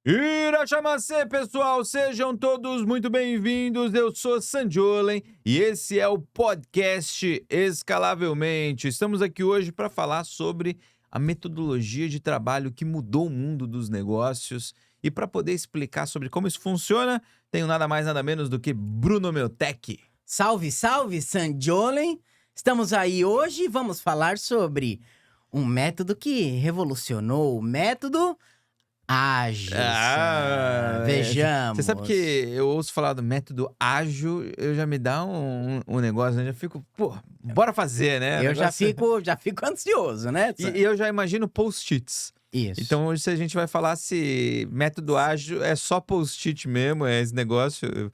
Irachamacê, pessoal, sejam todos muito bem-vindos. Eu sou Sandiolen e esse é o podcast Escalavelmente. Estamos aqui hoje para falar sobre a metodologia de trabalho que mudou o mundo dos negócios. E para poder explicar sobre como isso funciona, tenho nada mais nada menos do que Bruno Meutec. Salve, salve, Sandiolen! Estamos aí hoje e vamos falar sobre um método que revolucionou o método ágil. Vejamos. Você sabe que eu ouço falar do método ágil, eu já me dá um negócio, né? Eu já fico, pô, bora fazer, né? Eu O já negócio- fico ansioso, né? E eu já imagino post-its. Isso. Então hoje a gente vai falar se método ágil é só post-it mesmo, é esse negócio.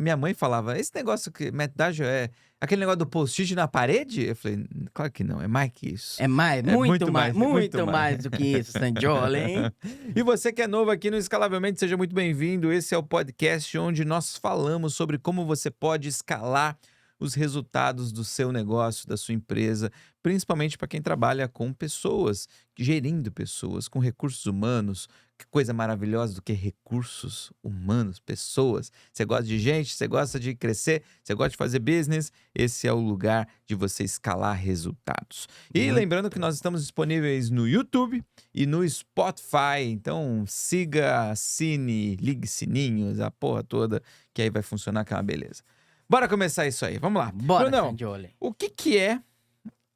Minha mãe falava, esse negócio que método ágil é aquele negócio do post-it na parede? Eu falei, claro que não, é mais que isso. É mais, É muito mais, muito muito mais. mais do que isso, Sandiolen. E você que é novo aqui no Escalavelmente, seja muito bem-vindo. Esse é o podcast onde nós falamos sobre como você pode escalar os resultados do seu negócio, da sua empresa, principalmente para quem trabalha com pessoas, gerindo pessoas, com recursos humanos. Que coisa maravilhosa do que recursos humanos, pessoas. Você gosta de gente, você gosta de crescer, você gosta de fazer business, esse é o lugar de você escalar resultados. E Muito lembrando que nós estamos disponíveis no YouTube e no Spotify. Então siga, assine, ligue sininhos, a porra toda, que aí vai funcionar que é uma beleza. Bora começar isso aí, vamos lá. Bora, Brunão, Sandiolen. o que é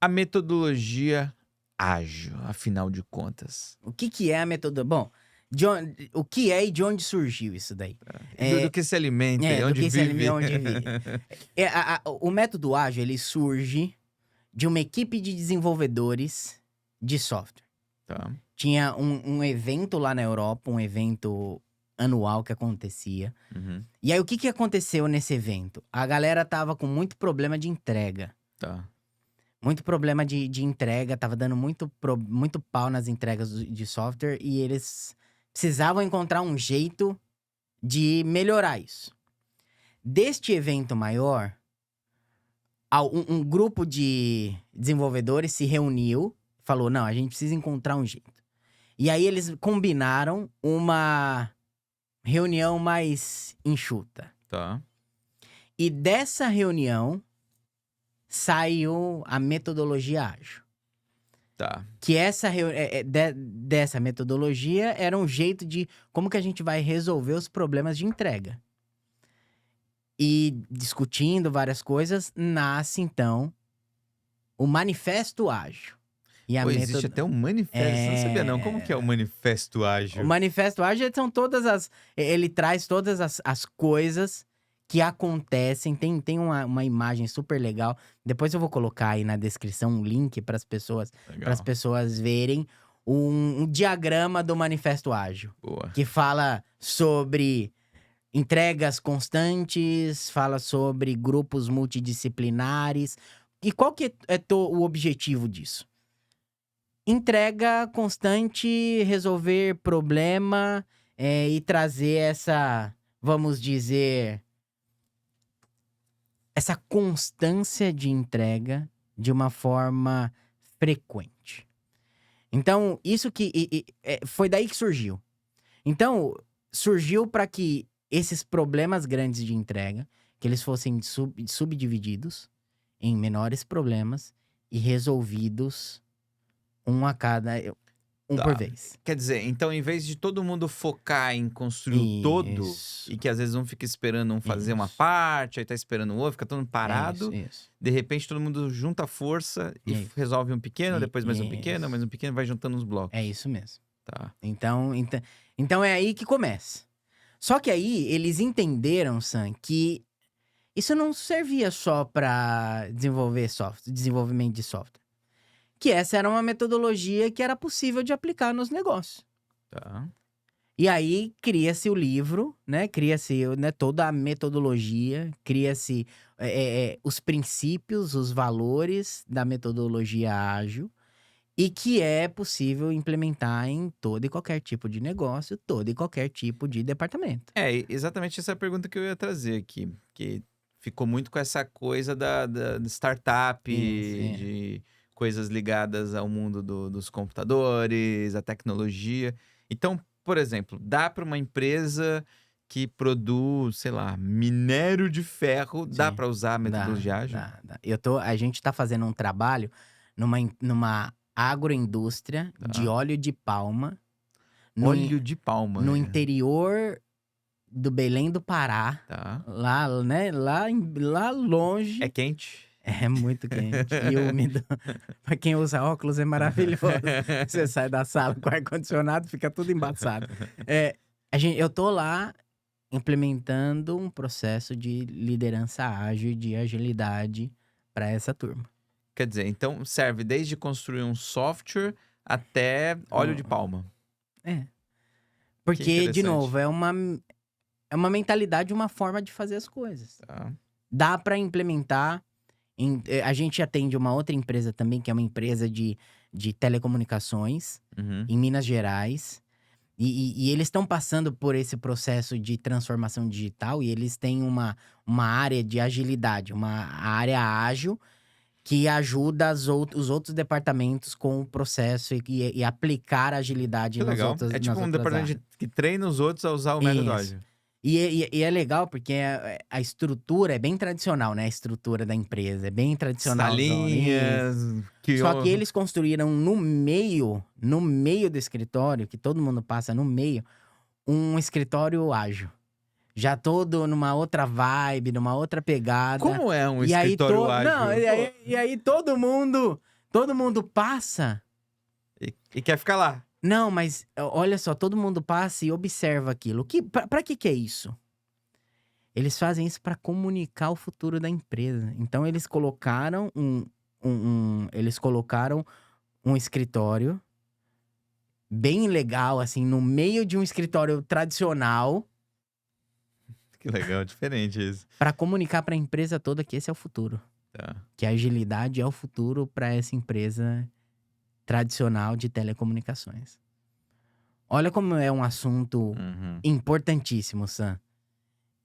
a metodologia ágil, afinal de contas? O que é a metodologia? Bom, o que é e de onde surgiu isso daí? Do que se alimenta e do onde que se vive? alimenta, onde vive. O método ágil, ele surge de uma equipe de desenvolvedores de software. Tá. Tinha um evento lá na Europa, um evento anual que acontecia. Uhum. E aí, o que aconteceu nesse evento? A galera tava com muito problema de entrega. Tá. Muito problema de entrega, tava dando muito pau nas entregas de software e eles precisavam encontrar um jeito de melhorar isso. Deste evento maior, um grupo de desenvolvedores se reuniu, falou, não, a gente precisa encontrar um jeito. E aí eles combinaram uma reunião mais enxuta. Tá. E dessa reunião saiu a metodologia ágil. Tá. Que dessa metodologia era um jeito de como que a gente vai resolver os problemas de entrega. E discutindo várias coisas, nasce então o Manifesto Ágil. E Pô, existe até um manifesto, eu não sabia não. Como que é o manifesto ágil? O Manifesto Ágil são ele traz todas as coisas que acontecem. Tem uma imagem super legal. Depois eu vou colocar aí na descrição um link para as Legal. pessoas verem um diagrama do Manifesto Ágil. Boa. Que fala sobre entregas constantes, fala sobre grupos multidisciplinares. E qual que é o objetivo disso? Entrega constante, resolver problema e trazer essa, vamos dizer, essa constância de entrega de uma forma frequente. Então, isso foi daí que surgiu. Então, surgiu para que esses problemas grandes de entrega, que eles fossem subdivididos em menores problemas e resolvidos um Tá. por vez. Quer dizer, então em vez de todo mundo focar em construir o todo, Isso. e que às vezes um fica esperando um fazer uma Isso. parte, aí tá esperando o outro, fica todo mundo parado, Isso. de repente todo mundo junta força e Isso. resolve um pequeno, depois mais um pequeno, Isso. mais um pequeno, vai juntando os blocos. É isso mesmo. Tá. Então é aí que começa. Só que aí eles entenderam, Sam, que isso não servia só para desenvolvimento de software. Que essa era uma metodologia que era possível de aplicar nos negócios. Tá. E aí cria-se o livro, né? Cria-se toda a metodologia, cria-se os princípios, os valores da metodologia ágil e que é possível implementar em todo e qualquer tipo de negócio, todo e qualquer tipo de departamento. Exatamente essa pergunta que eu ia trazer aqui, que ficou muito com essa coisa da startup, Sim. de coisas ligadas ao mundo dos computadores, a tecnologia. Então, por exemplo, dá para uma empresa que produz, sei lá, minério de ferro, dá Sim. para usar a Dá, metodologia ágil? dá. A gente tá fazendo um trabalho numa agroindústria de Tá. óleo de palma Óleo de palma, no interior do Belém do Pará, tá. lá, né, lá É longe. quente? É muito quente e úmido. Pra quem usa óculos é maravilhoso. Você sai da sala com ar-condicionado, fica tudo embaçado. Eu tô lá implementando um processo de liderança ágil e de agilidade para essa turma. Quer dizer, então serve desde construir um software até óleo de Ó, palma. É. Que Porque, de interessante. novo, é uma mentalidade, uma forma de fazer as coisas. Tá. Dá para implementar. A gente atende uma outra empresa também, que é uma empresa de telecomunicações, Uhum. em Minas Gerais. E eles estão passando por esse processo de transformação digital e eles têm uma área de agilidade, uma área ágil que ajuda os outros departamentos com o processo e aplicar agilidade Que legal. É nas tipo um outras departamento áreas. que treina os outros a usar o método Isso. ágil. E é legal porque a estrutura é bem tradicional, né? A estrutura da empresa é bem tradicionalzona. Isso. Salinhas, que Só que eles construíram no meio do escritório, que todo mundo passa no meio, um escritório ágil. Já todo numa outra vibe, numa outra pegada. Como é um E aí escritório não, ágil? e aí todo mundo passa. E quer ficar lá. Não, mas olha só, todo mundo passa e observa aquilo. Pra que é isso? Eles fazem isso para comunicar o futuro da empresa. Então eles colocaram eles colocaram um escritório bem legal, assim, no meio de um escritório tradicional, Que legal, diferente isso. para comunicar para a empresa toda que esse é o futuro. Tá. Que a agilidade é o futuro para essa empresa tradicional de telecomunicações. Olha como é um assunto Uhum. importantíssimo, Sam.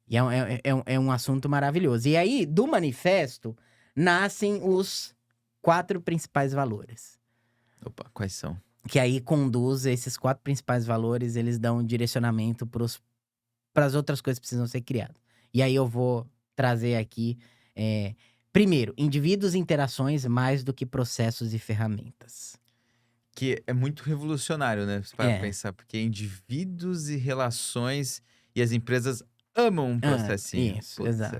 E é um assunto maravilhoso. E aí, do manifesto, nascem os 4 principais valores. Opa, quais são? Que aí conduz esses 4 principais valores, eles dão um direcionamento para as outras coisas que precisam ser criadas. E aí eu vou trazer aqui, primeiro, indivíduos e interações mais do que processos e ferramentas. Que é muito revolucionário, né? Você para É. pensar, porque indivíduos e relações e as empresas amam um processinho. Isso, Putz, exato.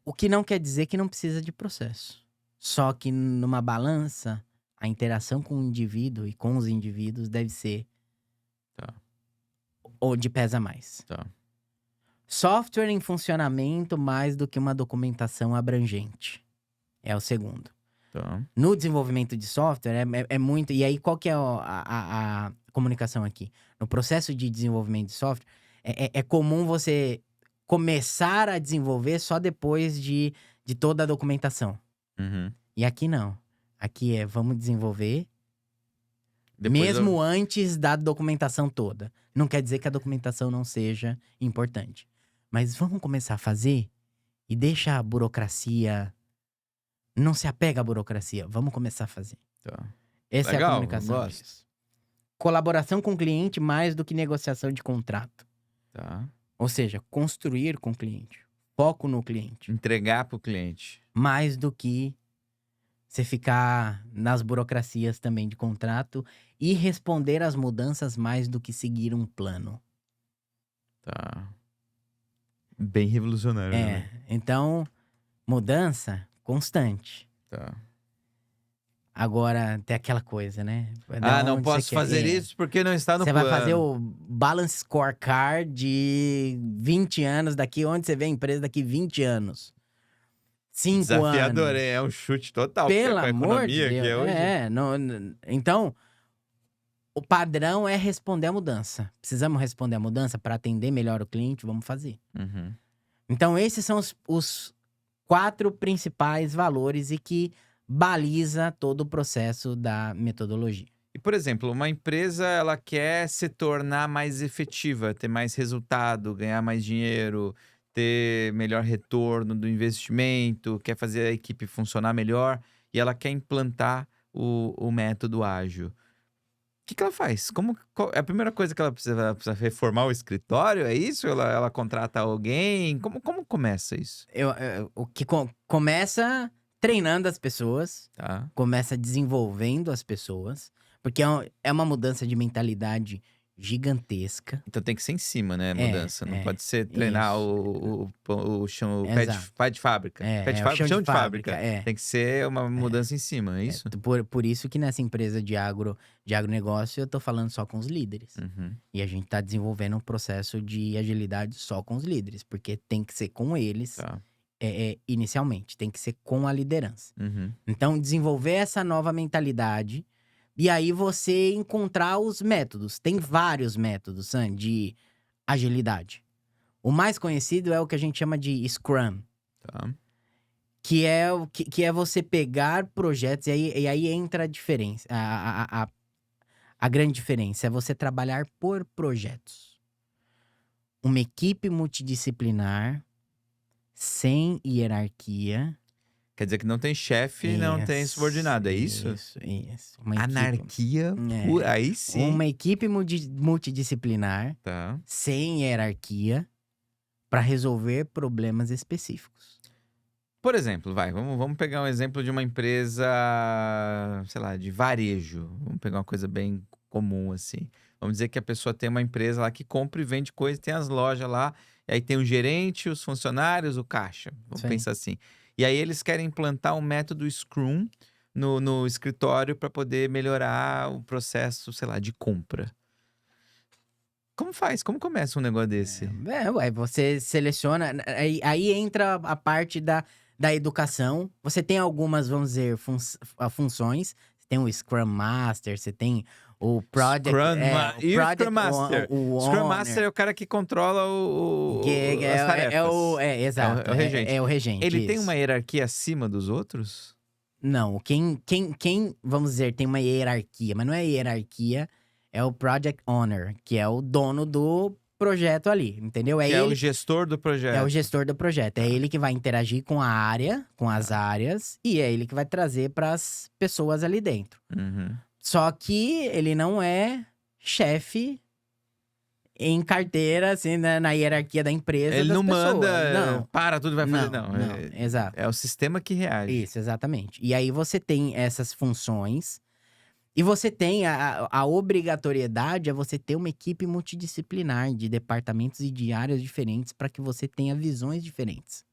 O que não quer dizer que não precisa de processo. Só que numa balança, a interação com o indivíduo e com os indivíduos deve ser Tá. onde pesa mais. Tá. Software em funcionamento mais do que uma documentação abrangente. É o segundo. Tá. No desenvolvimento de software, é muito... E aí, qual que é a comunicação aqui? No processo de desenvolvimento de software, é comum você começar a desenvolver só depois de toda a documentação. Uhum. E aqui não. Aqui vamos desenvolver Depois mesmo antes da documentação toda. Não quer dizer que a documentação não seja importante. Mas vamos começar a fazer e deixa a burocracia... Não se apega à burocracia. Vamos começar a fazer. Tá. Essa é a Legal, comunicação gosto. disso. Colaboração com o cliente mais do que negociação de contrato. Tá. Ou seja, construir com o cliente. Foco no cliente. Entregar pro cliente. Mais do que você ficar nas burocracias também de contrato e responder às mudanças mais do que seguir um plano. Tá. Bem revolucionário, né? Então, mudança constante. Tá. Agora, tem aquela coisa, né? Da não onde posso você quer- fazer isso porque não está no Você plano. vai fazer o balance scorecard de 20 anos daqui, onde você vê a empresa daqui 20 anos. 5 Desafiador, anos. é um chute total. Pelo porque com a amor de economia Deus. que é hoje. Então, o padrão é responder à mudança. Precisamos responder à mudança para atender melhor o cliente? Vamos fazer. Uhum. Então, esses são os 4 principais valores e que baliza todo o processo da metodologia. E, por exemplo, uma empresa ela quer se tornar mais efetiva, ter mais resultado, ganhar mais dinheiro, ter melhor retorno do investimento, quer fazer a equipe funcionar melhor e ela quer implantar o método ágil. que ela faz? É a primeira coisa que ela precisa reformar o escritório? É isso? Ela contrata alguém? Como começa isso? O que começa treinando as pessoas, Tá. começa desenvolvendo as pessoas, porque é uma mudança de mentalidade gigantesca. Então tem que ser em cima, né, mudança. Não É, pode ser treinar isso. o chão, o Exato. pé de fábrica. Pé de É o fábrica, chão de chão de fábrica, fábrica. é. Tem que ser uma mudança em cima, é isso? Por isso que nessa empresa de agronegócio eu tô falando só com os líderes. Uhum. E a gente tá desenvolvendo um processo de agilidade só com os líderes, porque tem que ser com eles, Tá. inicialmente, tem que ser com a liderança. Uhum. Então, desenvolver essa nova mentalidade e aí você encontrar os métodos. Tem vários métodos, Sam, de agilidade. O mais conhecido é o que a gente chama de Scrum, Tá. que é você pegar projetos, e aí entra a diferença. A grande diferença é você trabalhar por projetos. Uma equipe multidisciplinar, sem hierarquia. Quer dizer que não tem chefe, não tem subordinado, é isso? Isso. Uma equipe. Anarquia, É. aí sim. Uma equipe multidisciplinar, Tá. sem hierarquia, para resolver problemas específicos. Por exemplo, vamos pegar um exemplo de uma empresa, sei lá, de varejo. Vamos pegar uma coisa bem comum, assim. Vamos dizer que a pessoa tem uma empresa lá que compra e vende coisa, tem as lojas lá, e aí tem o gerente, os funcionários, o caixa. Vamos Isso aí. pensar assim. E aí eles querem implantar um método Scrum no escritório para poder melhorar o processo, sei lá, de compra. Como faz? Como começa um negócio desse? Ué, você seleciona. Aí entra a parte da educação. Você tem algumas, vamos dizer, funções. Você tem o Scrum Master, você tem o Project. E o Scrum Master? O Scrum Owner, Master é o cara que controla as tarefas. Exato. É o regente. É o regente. Ele tem isso. uma hierarquia acima dos outros? Não, quem, vamos dizer, tem uma hierarquia, mas não é hierarquia, é o Project Owner, que é o dono do projeto ali, entendeu? Que é o gestor do projeto. É o gestor do projeto. É ele que vai interagir com a área, com as áreas, e é ele que vai trazer para as pessoas ali dentro. Uhum. Só que ele não é chefe em carteira, assim, na hierarquia da empresa Ele das não pessoas. manda, Não. para tudo vai fazer, não. Exato. É o sistema que reage. Isso, exatamente. E aí você tem essas funções e você tem a obrigatoriedade é você ter uma equipe multidisciplinar de departamentos e de áreas diferentes para que você tenha visões diferentes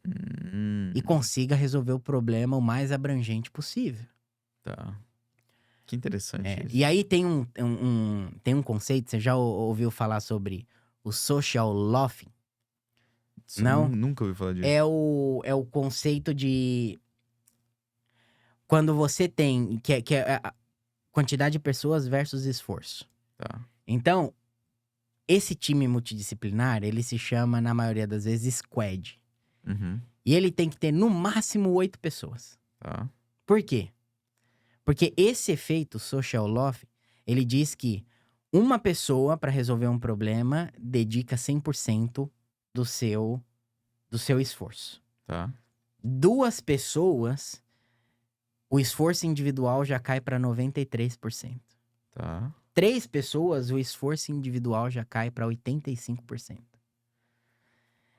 Hum, e consiga resolver o problema o mais abrangente possível. tá. Que interessante isso. E aí tem um conceito, você já ouviu falar sobre o social loafing? Isso Não? Nunca ouvi falar disso. É o conceito de quando você tem, que é a quantidade de pessoas versus esforço. Tá. Então, esse time multidisciplinar, ele se chama, na maioria das vezes, squad. Uhum. E ele tem que ter, no máximo, 8 pessoas. Tá. Por quê? Porque esse efeito social loafing, ele diz que uma pessoa, para resolver um problema, dedica 100% do seu esforço. Tá. 2 pessoas, o esforço individual já cai para 93%. Tá. 3 pessoas, o esforço individual já cai para 85%.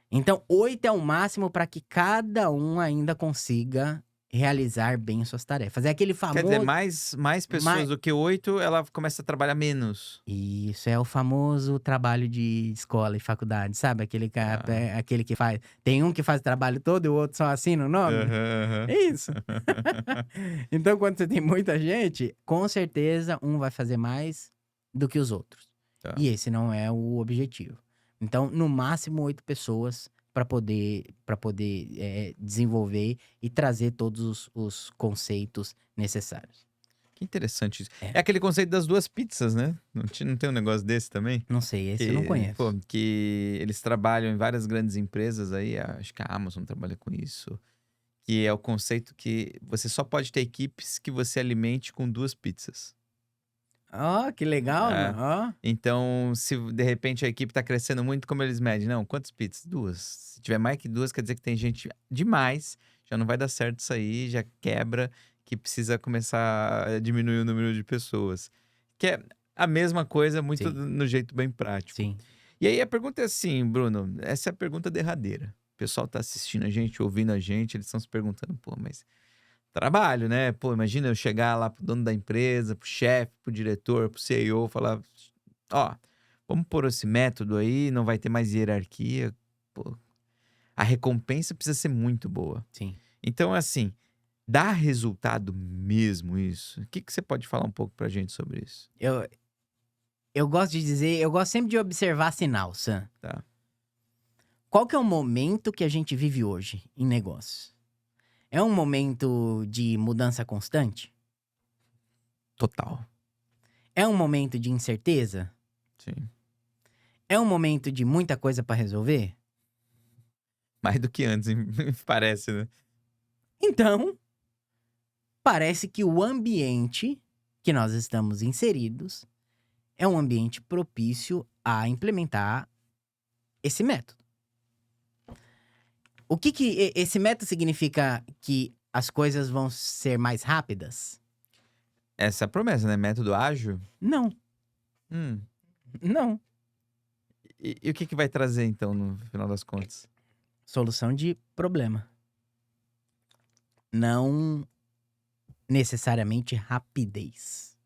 Então, 8 é o máximo para que cada um ainda consiga realizar bem suas tarefas. É aquele famoso... Quer dizer, mais pessoas do que 8, ela começa a trabalhar menos. Isso, é o famoso trabalho de escola e faculdade, sabe? Aquele que faz... Tem um que faz o trabalho todo e o outro só assina o nome. Aham. É isso. Então, quando você tem muita gente, com certeza um vai fazer mais do que os outros. Tá. E esse não é o objetivo. Então, no máximo 8 pessoas para poder desenvolver e trazer todos os conceitos necessários. Que interessante isso. É aquele conceito das 2 pizzas, né? Não tem um negócio desse também? Não sei, esse eu não conheço. Pô, que eles trabalham em várias grandes empresas aí, acho que a Amazon trabalha com isso. Que é o conceito que você só pode ter equipes que você alimente com 2 pizzas. Ó, que legal, É. mano. Ó. Então, se de repente a equipe tá crescendo muito, como eles medem? Não, quantas pizzas? 2. Se tiver mais que 2, quer dizer que tem gente demais, já não vai dar certo isso aí, já quebra, que precisa começar a diminuir o número de pessoas. Que é a mesma coisa, muito Sim. no jeito bem prático. Sim. E aí a pergunta é assim, Bruno, essa é a pergunta derradeira. O pessoal tá assistindo a gente, ouvindo a gente, eles estão se perguntando, pô, mas trabalho, né? Pô, imagina eu chegar lá pro dono da empresa, pro chefe, pro diretor, pro CEO, falar, ó, vamos pôr esse método aí, não vai ter mais hierarquia. Pô, a recompensa precisa ser muito boa. Sim. Então, assim, dá resultado mesmo isso? O que que você pode falar um pouco pra gente sobre isso? Eu gosto de dizer, eu gosto sempre de observar sinal, Sam. Tá. Qual que é o momento que a gente vive hoje em negócios? É um momento de mudança constante? Total. É um momento de incerteza? Sim. É um momento de muita coisa para resolver? Mais do que antes, parece, né? Então, parece que o ambiente que nós estamos inseridos é um ambiente propício a implementar esse método. O que esse método significa? Que as coisas vão ser mais rápidas? Essa é a promessa, né? Método ágil. Não, Hum. não. E o que que vai trazer, então, no final das contas? Solução de problema. Não necessariamente rapidez.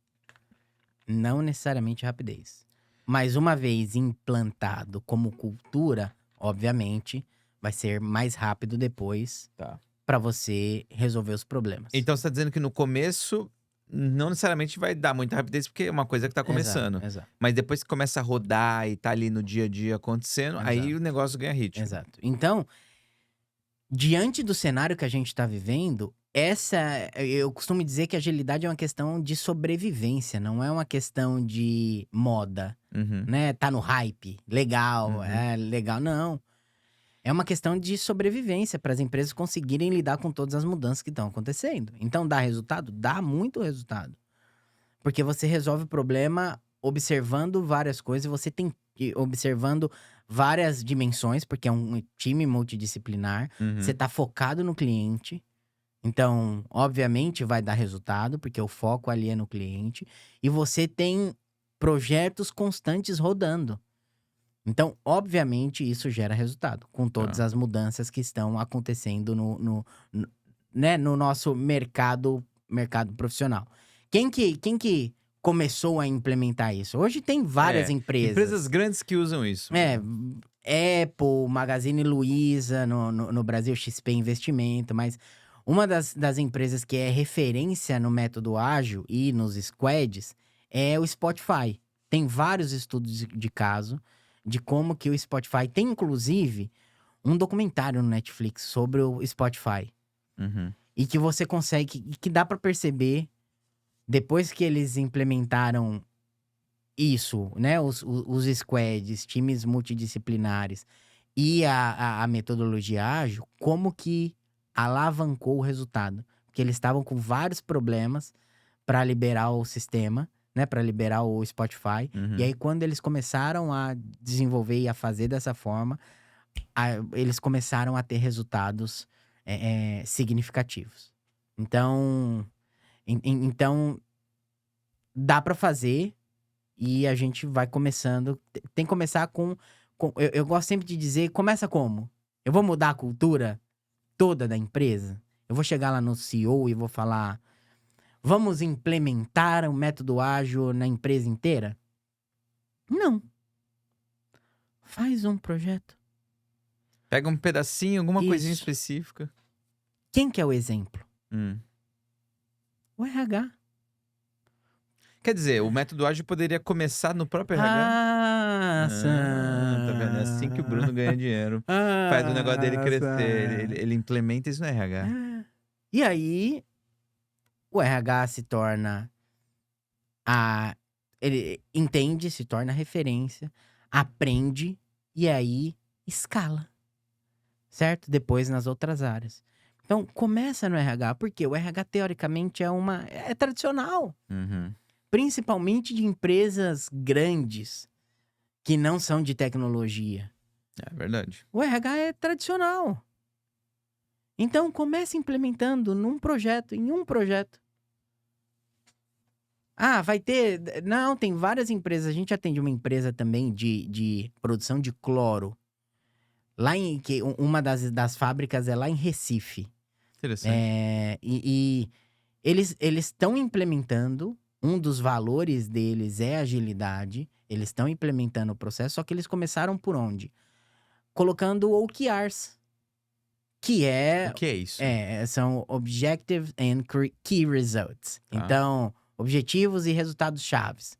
Não necessariamente rapidez. Mas uma vez implantado como cultura, obviamente, vai ser mais rápido depois Tá. para você resolver os problemas. Então você tá dizendo que no começo não necessariamente vai dar muita rapidez, porque é uma coisa que tá começando. Exato. Mas depois que começa a rodar e tá ali no dia a dia acontecendo, aí Exato. o negócio ganha ritmo. Exato. Então, diante do cenário que a gente está vivendo, eu costumo dizer que a agilidade é uma questão de sobrevivência, não é uma questão de moda, Uhum. né? Tá no hype, legal, é legal, não. É uma questão de sobrevivência para as empresas conseguirem lidar com todas as mudanças que estão acontecendo. Então, dá resultado? Dá muito resultado. Porque você resolve o problema observando várias coisas, você tem observando várias dimensões, porque é um time multidisciplinar. Você Uhum. tá focado no cliente. Então, obviamente, vai dar resultado, porque o foco ali é no cliente. E você tem projetos constantes rodando. Então, obviamente, isso gera resultado, com todas Tá. as mudanças que estão acontecendo né, no nosso mercado profissional. Quem que começou a implementar isso? Hoje tem várias É, empresas empresas. grandes que usam isso. É, Apple, Magazine Luiza, no Brasil, XP Investimento, mas uma das empresas que é referência no método ágil e nos squads é o Spotify. Tem vários estudos de caso de como que o Spotify tem, inclusive, um documentário no Netflix sobre o Spotify. Uhum. E que você consegue, que dá pra perceber, depois que eles implementaram isso, né? Os squads, times multidisciplinares e a metodologia ágil, como que alavancou o resultado. Porque eles estavam com vários problemas para liberar o sistema, né? Para liberar o Spotify. Uhum. E aí, quando eles começaram a desenvolver e a fazer dessa forma, eles começaram a ter resultados significativos. Então, então dá para fazer. E a gente vai começando. Tem que começar com eu gosto sempre de dizer, começa como? Eu vou mudar a cultura toda da empresa? Eu vou chegar lá no CEO e vou falar: vamos implementar o método ágil na empresa inteira? Não. Faz um projeto. Pega um pedacinho, alguma coisinha Isso. específica. Quem que é o exemplo? Hum. O RH. Quer dizer, o método ágil poderia começar no próprio RH? Ah, Tá vendo? É assim que o Bruno ganha dinheiro. Faz o negócio dele crescer. Ele implementa isso no RH. E aí, o RH se torna ele entende, se torna referência, aprende e aí escala, certo? Depois nas outras áreas. Então, começa no RH, porque o RH teoricamente é tradicional, Uhum. principalmente de empresas grandes que não são de tecnologia. É verdade. O RH é tradicional. Então, comece implementando em um projeto. Ah, vai ter. Não, tem várias empresas. A gente atende uma empresa também de produção de cloro. Lá em. Uma das fábricas é lá em Recife. Interessante. E eles estão implementando. Um dos valores deles é agilidade. Eles estão implementando o processo, só que eles começaram por onde? Colocando OKRs, que O que é isso? são Objective and Key Results. Tá. Então, objetivos e resultados chaves.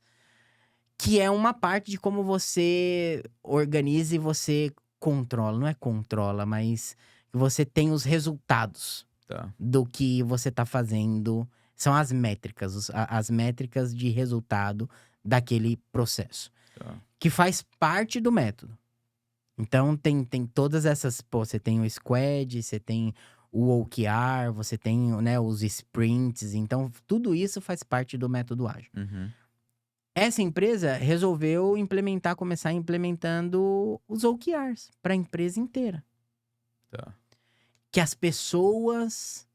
Que é uma parte de como você organiza e você controla. Não é controla, mas você tem os resultados Tá. do que você está fazendo. São as métricas, as métricas de resultado daquele processo. Tá. Que faz parte do método. Então, tem todas essas. Pô, você tem o squad, você tem o OKR, você tem, né, os sprints. Então, tudo isso faz parte do método ágil. Uhum. Essa empresa resolveu começar implementando os OKRs para a empresa inteira. Tá. Que as pessoas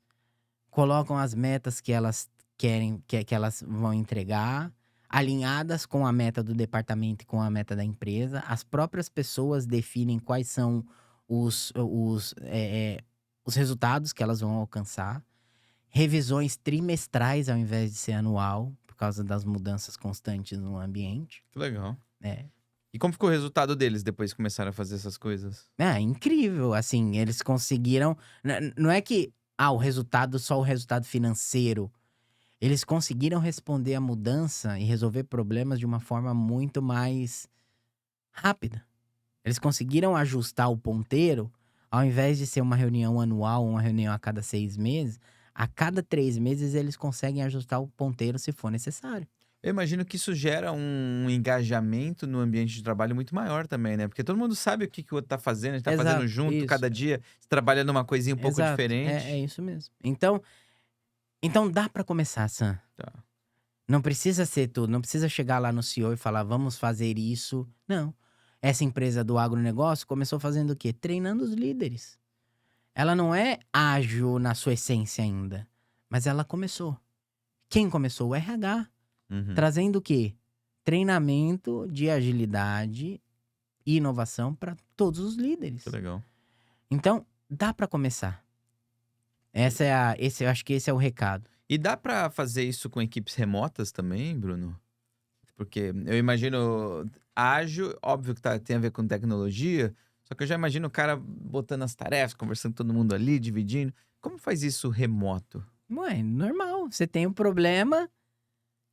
colocam as metas que elas querem, que elas vão entregar, alinhadas com a meta do departamento e com a meta da empresa. As próprias pessoas definem quais são os resultados que elas vão alcançar. Revisões trimestrais ao invés de ser anual, por causa das mudanças constantes no ambiente. Que legal. É. E como ficou o resultado deles depois que começaram a fazer essas coisas? Incrível, assim, eles conseguiram. Não é que, só o resultado financeiro. Eles conseguiram responder à mudança e resolver problemas de uma forma muito mais rápida. Eles conseguiram ajustar o ponteiro, ao invés de ser uma reunião anual, uma reunião a cada 6 meses, a cada 3 meses eles conseguem ajustar o ponteiro se for necessário. Eu imagino que isso gera um engajamento no ambiente de trabalho muito maior também, né? Porque todo mundo sabe o que que o outro tá fazendo, a gente tá fazendo Exato, junto, isso. cada dia você trabalha numa coisinha um pouco Exato, é diferente. isso mesmo. Então dá pra começar, Sam. Tá. Não precisa ser tudo, não precisa chegar lá no CEO e falar, vamos fazer isso. Não. Essa empresa do agronegócio começou fazendo o quê? Treinando os líderes. Ela não é ágil na sua essência ainda, mas ela começou. Quem começou? O RH. Uhum. Trazendo o quê? Treinamento de agilidade e inovação para todos os líderes. Que legal. Então, dá para começar. Eu acho que esse é o recado. E dá pra fazer isso com equipes remotas também, Bruno? Porque eu imagino ágil, óbvio que tem a ver com tecnologia, só que eu já imagino o cara botando as tarefas, conversando com todo mundo ali, dividindo. Como faz isso remoto? Ué, normal. Você tem um problema,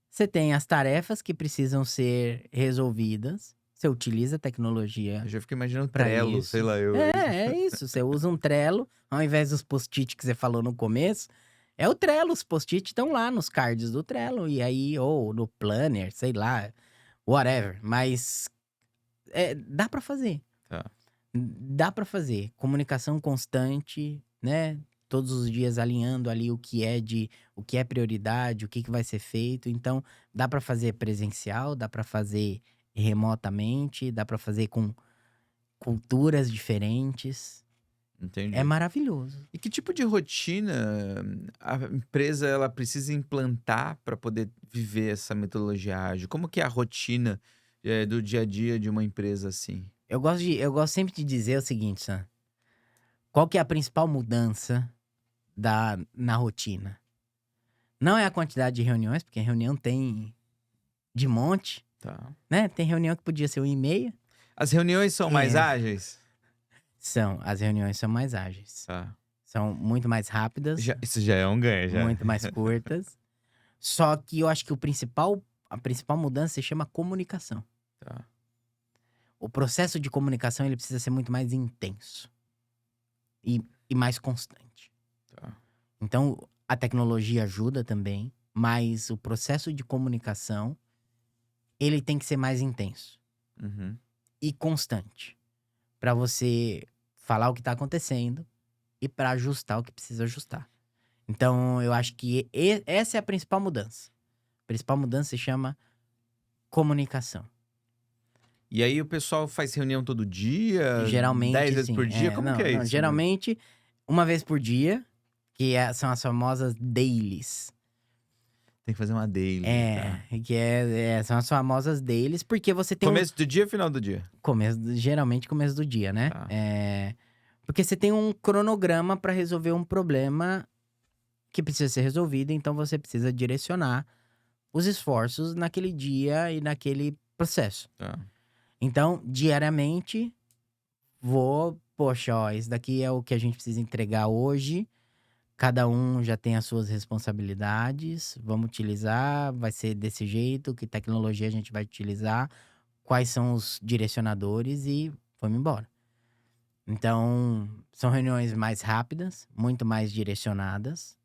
você tem as tarefas que precisam ser resolvidas. Você utiliza a tecnologia Eu já fico imaginando para Trello, sei isso. lá eu. É isso. Você usa um Trello, ao invés dos post-it que você falou no começo. É o Trello, os post-it estão lá nos cards do Trello. E aí, ou no Planner, sei lá, whatever. Mas dá para fazer. Tá. Dá para fazer. Comunicação constante, né? Todos os dias alinhando ali o que é prioridade, o que vai ser feito. Então, dá para fazer presencial, dá para fazer remotamente, dá para fazer com culturas diferentes. É Entendi. maravilhoso. E que tipo de rotina a empresa ela precisa implantar para poder viver essa metodologia ágil? Como que é a rotina, do dia a dia de uma empresa assim? Eu gosto sempre de dizer o seguinte, Sam. Qual que é a principal mudança na rotina? Não é a quantidade de reuniões, porque reunião tem de monte, Tá. né? Tem reunião que podia ser 1h30. As reuniões são mais É. ágeis? As reuniões são mais ágeis. Tá. São muito mais rápidas, Isso já é um ganho, já. muito mais curtas. Só que eu acho que a principal mudança se chama comunicação. Tá. O processo de comunicação ele precisa ser muito mais intenso e mais constante. Tá. Então, a tecnologia ajuda também, mas o processo de comunicação ele tem que ser mais intenso Uhum. e constante para você falar o que está acontecendo e para ajustar o que precisa ajustar. Então, eu acho que essa é a principal mudança. A principal mudança se chama comunicação. E aí o pessoal faz reunião todo dia? 10 Geralmente, vezes por sim. dia? Como que é Não, isso? geralmente, uma vez por dia, que são as famosas dailies. Tem que fazer uma daily, tá. São as famosas deles, porque você tem Começo do dia, final do dia? geralmente começo do dia, né? Tá. Porque você tem um cronograma para resolver um problema que precisa ser resolvido, então você precisa direcionar os esforços naquele dia e naquele processo. Tá. Então, diariamente, poxa, ó, isso daqui é o que a gente precisa entregar hoje. Cada um já tem as suas responsabilidades. Vamos utilizar, vai ser desse jeito, que tecnologia a gente vai utilizar, quais são os direcionadores e vamos embora. Então, são reuniões mais rápidas, muito mais direcionadas,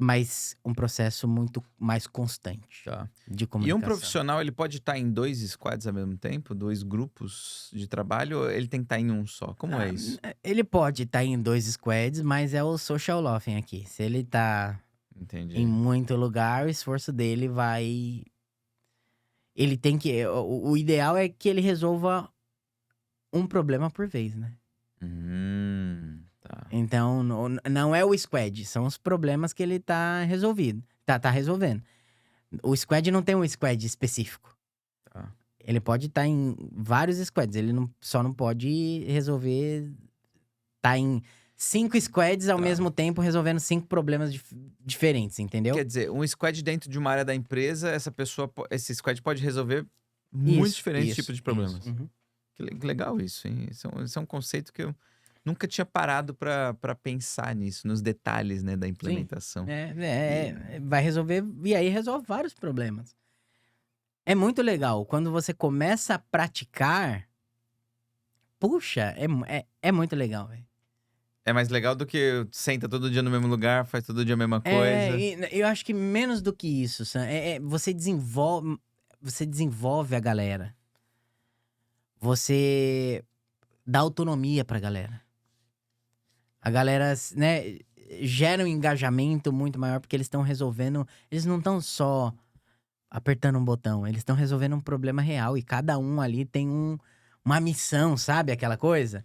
mas um processo muito mais constante Tá. de E um comunicação. profissional, ele pode estar em 2 squads ao mesmo tempo? 2 grupos de trabalho ou ele tem que estar em um só? Como é isso? Ele pode estar em 2 squads, mas é o social loafing aqui. Se ele tá em Entendi. muito lugar, o esforço dele vai... Ele tem que... O ideal é que ele resolva um problema por vez, né? Tá. Então, não é o squad, são os problemas que ele tá resolvendo. O squad não tem um squad específico. Tá. Ele pode estar em vários squads, ele só não pode resolver... Tá em 5 squads ao Tá. mesmo tempo resolvendo 5 problemas diferentes, entendeu? Quer dizer, um squad dentro de uma área da empresa, esse squad pode resolver muito diferentes tipos de problemas. Uhum. Que legal isso, hein? Isso é um conceito que eu nunca tinha parado pra pensar nisso, nos detalhes, né, da implementação. Vai resolver, e aí resolve vários problemas. É muito legal, quando você começa a praticar, puxa, é muito legal, velho. É mais legal do que senta todo dia no mesmo lugar, faz todo dia a mesma coisa. Eu acho que menos do que isso, Sam, você desenvolve a galera. Você dá autonomia pra galera. A galera, né, gera um engajamento muito maior porque eles estão resolvendo. Eles não estão só apertando um botão, eles estão resolvendo um problema real e cada um ali tem uma missão, sabe? Aquela coisa.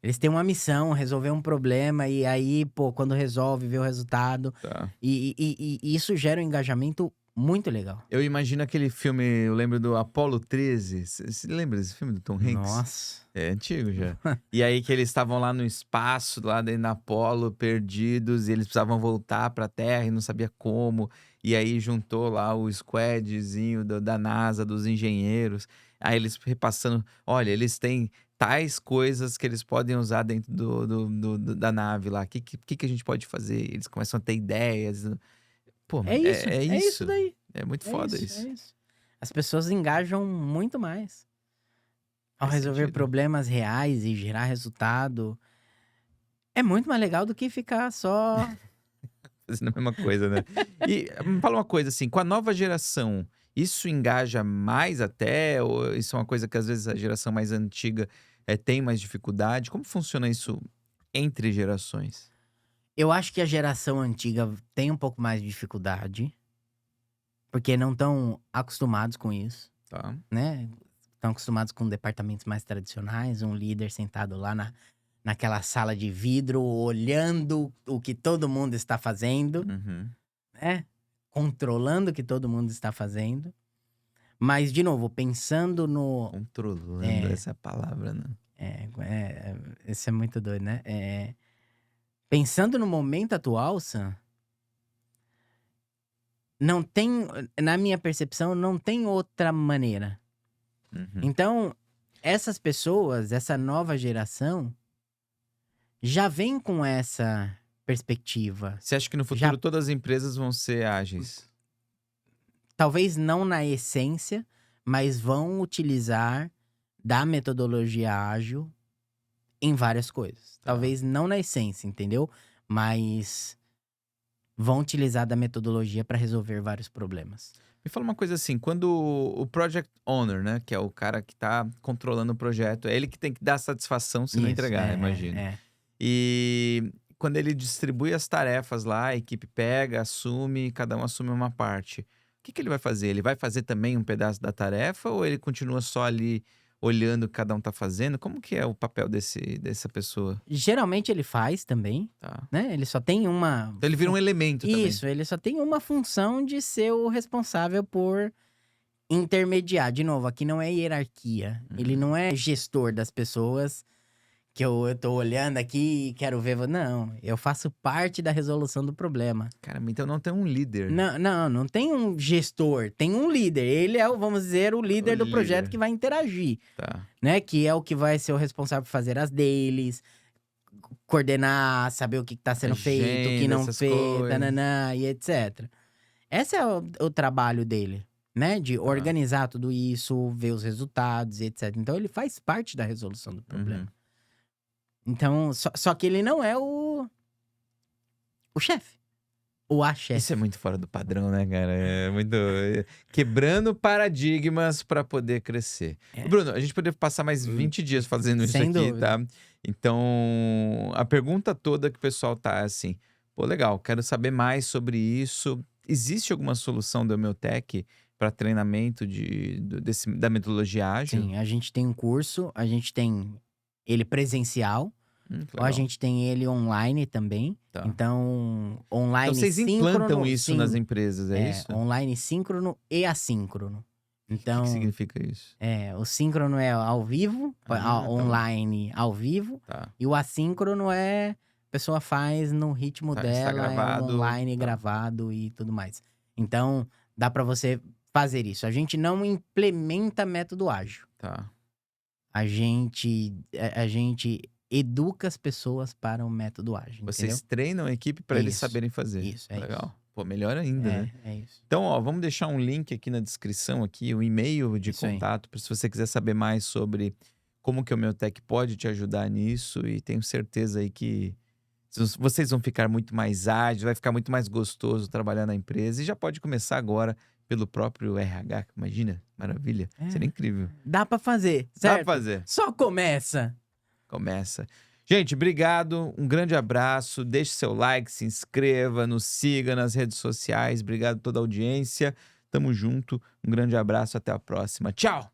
Eles têm uma missão, resolver um problema e aí, pô, quando resolve, vê o resultado. Tá. E isso gera um engajamento muito legal. Eu imagino aquele filme, eu lembro do Apollo 13. Você lembra desse filme do Tom Hanks? Nossa. É antigo já. E aí que eles estavam lá no espaço, lá dentro da Apollo, perdidos, e eles precisavam voltar pra Terra e não sabia como. E aí juntou lá o squadzinho da NASA, dos engenheiros. Aí eles repassando, olha, eles têm tais coisas que eles podem usar dentro da nave lá. O que a gente pode fazer? Eles começam a ter ideias. Pô, É isso, é é isso. isso daí. É muito É foda isso, isso. é isso. As pessoas engajam muito mais ao Faz resolver sentido. problemas reais e gerar resultado. É muito mais legal do que ficar só... Fazendo a mesma coisa, né? E me fala uma coisa assim, com a nova geração, isso engaja mais até? Ou isso é uma coisa que às vezes a geração mais antiga tem mais dificuldade? Como funciona isso entre gerações? Eu acho que a geração antiga tem um pouco mais de dificuldade, porque não estão acostumados com isso, Tá. né? Estão acostumados com departamentos mais tradicionais, um líder sentado lá naquela sala de vidro, olhando o que todo mundo está fazendo, Uhum. né? Controlando o que todo mundo está fazendo. Mas, de novo, pensando no... Controlando, É. essa é a palavra, né? Isso é muito doido, né? Pensando no momento atual, Sam, não tem, na minha percepção, não tem outra maneira. Uhum. Então, essas pessoas, essa nova geração, já vem com essa perspectiva. Você acha que no futuro todas as empresas vão ser ágeis? Talvez não na essência, mas vão utilizar da metodologia ágil em várias coisas. Tá. Talvez não na essência, entendeu? Mas vão utilizar da metodologia para resolver vários problemas. Me fala uma coisa assim, quando o Project Owner, né, que é o cara que tá controlando o projeto, é ele que tem que dar satisfação se não Isso, entregar, imagino. é. E quando ele distribui as tarefas lá, a equipe pega, assume, cada um assume uma parte. O que ele vai fazer? Ele vai fazer também um pedaço da tarefa ou ele continua só ali olhando o que cada um tá fazendo? Como que é o papel dessa pessoa? Geralmente ele faz também, Tá. né? Ele só tem uma. Então ele vira um elemento também. Isso, ele só tem uma função de ser o responsável por intermediar. De novo, aqui não é hierarquia. Ele não é gestor das pessoas que eu tô olhando aqui e quero ver. Não, eu faço parte da resolução do problema. Caramba, então não tem um líder. Não tem um gestor, tem um líder. Ele é, vamos dizer, o líder do projeto líder. que vai interagir, Tá. né? Que é o que vai ser o responsável por fazer as dailies, coordenar, saber o que tá sendo feito, o que Agenda, não essas fez, coisas. tananã, e etc. Esse é o trabalho dele, né? De organizar tudo isso, ver os resultados, e etc. Então ele faz parte da resolução do problema. Então, só que ele não é o chefe. Ou a chefe. Isso é muito fora do padrão, né, cara? É muito. Quebrando paradigmas para poder crescer. Bruno, a gente poderia passar mais 20 dias fazendo isso Sem aqui, dúvida. tá? Então, a pergunta toda que o pessoal tá é assim: pô, legal, quero saber mais sobre isso. Existe alguma solução do Emeltec para treinamento da metodologia ágil? Sim, a gente tem um curso, a gente tem ele presencial, Que ou a legal. gente tem ele online também. Tá. Então, online Então, vocês síncrono, implantam isso sim, nas empresas, é isso? online síncrono e assíncrono. O Então, que significa isso? o síncrono é ao vivo, tá. online ao vivo, Tá. e o assíncrono é a pessoa faz no ritmo Tá, está dela, gravado, online, tá. gravado e tudo mais. Então, dá pra você fazer isso. A gente não implementa método ágil. Tá. A gente educa as pessoas para o método ágil, Vocês entendeu? treinam a equipe para eles Isso, saberem fazer. isso, é Legal. isso. Pô, melhor ainda, né? É isso. Então, ó, vamos deixar um link aqui na descrição, aqui, o e-mail de Isso aí. contato, para se você quiser saber mais sobre como que o Emeltec pode te ajudar nisso. E tenho certeza aí que vocês vão ficar muito mais ágeis, vai ficar muito mais gostoso trabalhar na empresa. E já pode começar agora pelo próprio RH. Imagina, maravilha. Seria incrível. Dá pra fazer, Dá certo? pra fazer. Só começa. Começa. Gente, obrigado, um grande abraço, deixe seu like, se inscreva, nos siga nas redes sociais, obrigado a toda a audiência, tamo junto, um grande abraço, até a próxima, tchau!